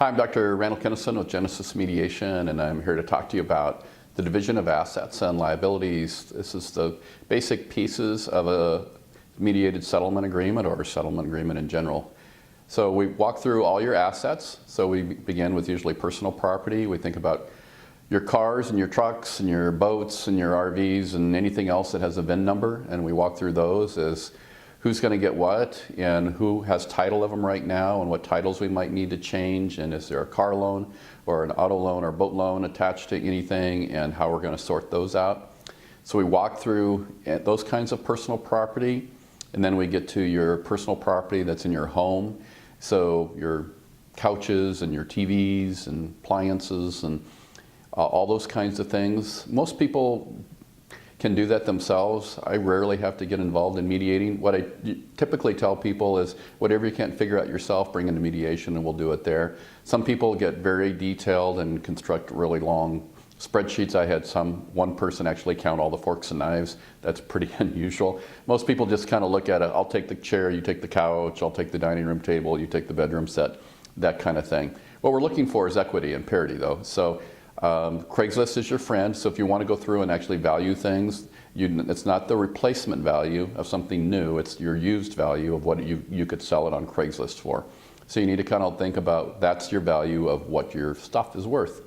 Hi, I'm Dr. Randall Kinnison with Genesis Mediation, and I'm here to talk to you about the division of assets and liabilities. This is the basic pieces of a mediated settlement agreement or a settlement agreement in general. So we walk through all your assets. So we begin with usually personal property. We think about your cars and your trucks and your boats and your RVs and anything else that has a VIN number, and we walk through those as who's going to get what and who has title of them right now and what titles we might need to change, and is there a car loan or an auto loan or boat loan attached to anything, and how we're going to sort those out. So we walk through those kinds of personal property, and then we get to your personal property that's in your home. So your couches and your TVs and appliances and all those kinds of things. Most people can do that themselves. I rarely have to get involved in mediating. What I typically tell people is whatever you can't figure out yourself, bring into mediation and we'll do it there. Some people get very detailed and construct really long spreadsheets. I had one person actually count all the forks and knives. That's pretty unusual. Most people just kind of look at it. I'll take the chair, you take the couch, I'll take the dining room table, you take the bedroom set, that kind of thing. What we're looking for is equity and parity though. So Craigslist is your friend, so if you want to go through and actually value things, it's not the replacement value of something new, it's your used value of what you could sell it on Craigslist for. So you need to kind of think about that's your value of what your stuff is worth.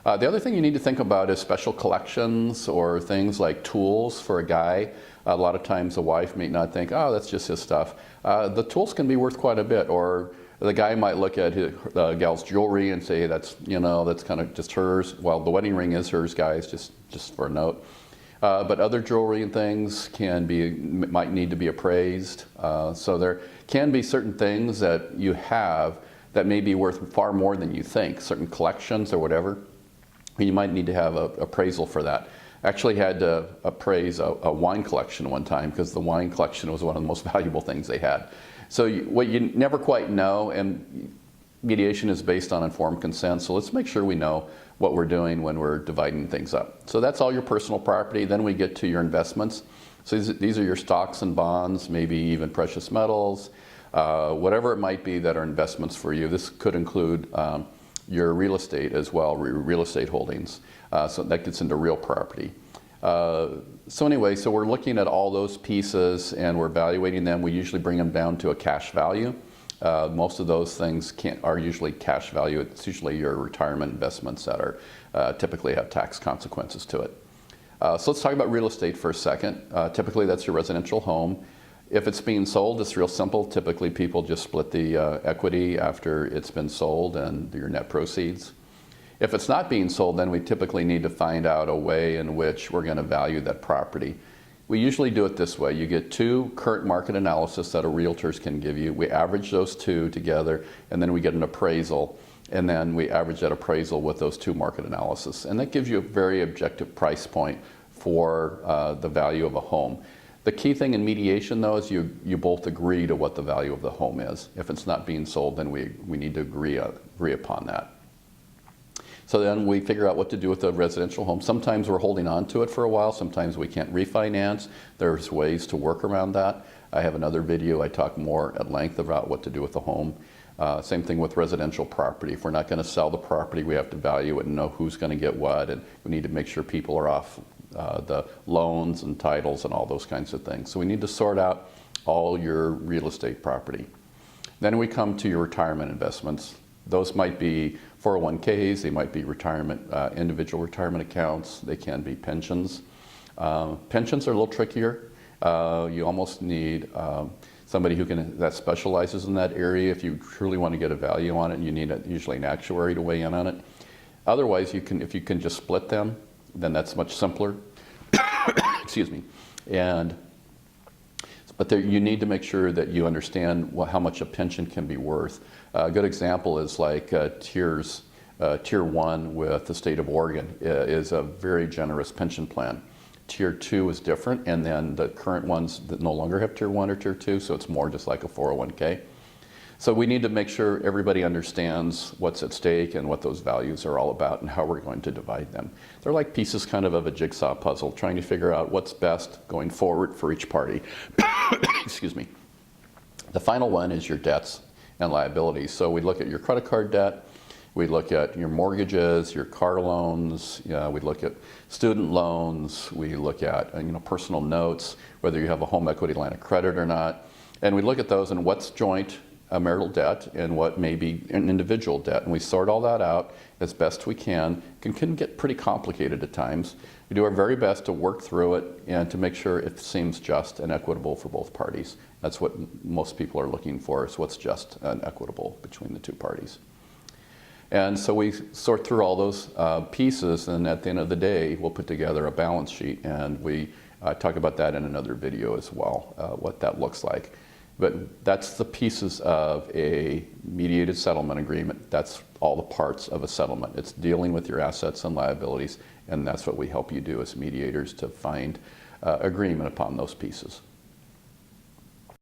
The other thing you need to think about is special collections or things like tools for a guy. A lot of times a wife may not think, oh, that's just his stuff. The tools can be worth quite a bit, or the guy might look at the gal's jewelry and say, that's kind of just hers. Well, the wedding ring is hers, guys, just for a note. But other jewelry and things might need to be appraised. So there can be certain things that you have that may be worth far more than you think, certain collections or whatever. You might need to have an appraisal for that. Actually had to appraise a wine collection one time because the wine collection was one of the most valuable things they had. So what you never quite know, and mediation is based on informed consent, so let's make sure we know what we're doing when we're dividing things up. So that's all your personal property. Then we get to your investments. So these are your stocks and bonds, maybe even precious metals, whatever it might be that are investments for you. This could include your real estate as well, real estate holdings. So that gets into real property. So anyway, so we're looking at all those pieces and we're evaluating them. We usually bring them down to a cash value. Most of those things are usually cash value. It's usually your retirement investments that are typically have tax consequences to it. So let's talk about real estate for a second. Typically that's your residential home. If it's being sold, it's real simple. Typically people just split the equity after it's been sold and your net proceeds. If it's not being sold, then we typically need to find out a way in which we're going to value that property. We usually do it this way. You get two current market analysis that a realtors can give you. We average those two together, and then we get an appraisal, and then we average that appraisal with those two market analysis. And that gives you a very objective price point for the value of a home. The key thing in mediation, though, is you both agree to what the value of the home is. If it's not being sold, then we need to agree upon that. So then we figure out what to do with the residential home. Sometimes we're holding on to it for a while. Sometimes we can't refinance. There's ways to work around that. I have another video. I talk more at length about what to do with the home. Same thing with residential property. If we're not going to sell the property, we have to value it and know who's going to get what. And we need to make sure people are off the loans and titles and all those kinds of things. So we need to sort out all your real estate property. Then we come to your retirement investments. Those might be 401ks, they might be individual retirement accounts, they can be pensions. Pensions are a little trickier. You almost need somebody that specializes in that area if you truly want to get a value on it, and you need usually an actuary to weigh in on it. Otherwise, if you can just split them, then that's much simpler. Excuse me. But you need to make sure that you understand how much a pension can be worth. A good example is like Tier 1 with the state of Oregon is a very generous pension plan. Tier 2 is different, and then the current ones that no longer have Tier 1 or Tier 2, so it's more just like a 401k. So we need to make sure everybody understands what's at stake and what those values are all about and how we're going to divide them. They're like pieces kind of a jigsaw puzzle, trying to figure out what's best going forward for each party. Excuse me. The final one is your debts and liabilities. So we look at your credit card debt, we look at your mortgages, your car loans, we look at student loans, we look at personal notes, whether you have a home equity line of credit or not. And we look at those and what's joint marital debt and what may be an individual debt. And we sort all that out as best we can. It can get pretty complicated at times. We do our very best to work through it and to make sure it seems just and equitable for both parties. That's what most people are looking for, is what's just and equitable between the two parties. And so we sort through all those pieces, and at the end of the day, we'll put together a balance sheet, and we talk about that in another video as well, what that looks like. But that's the pieces of a mediated settlement agreement. That's all the parts of a settlement. It's dealing with your assets and liabilities, and that's what we help you do as mediators, to find agreement upon those pieces.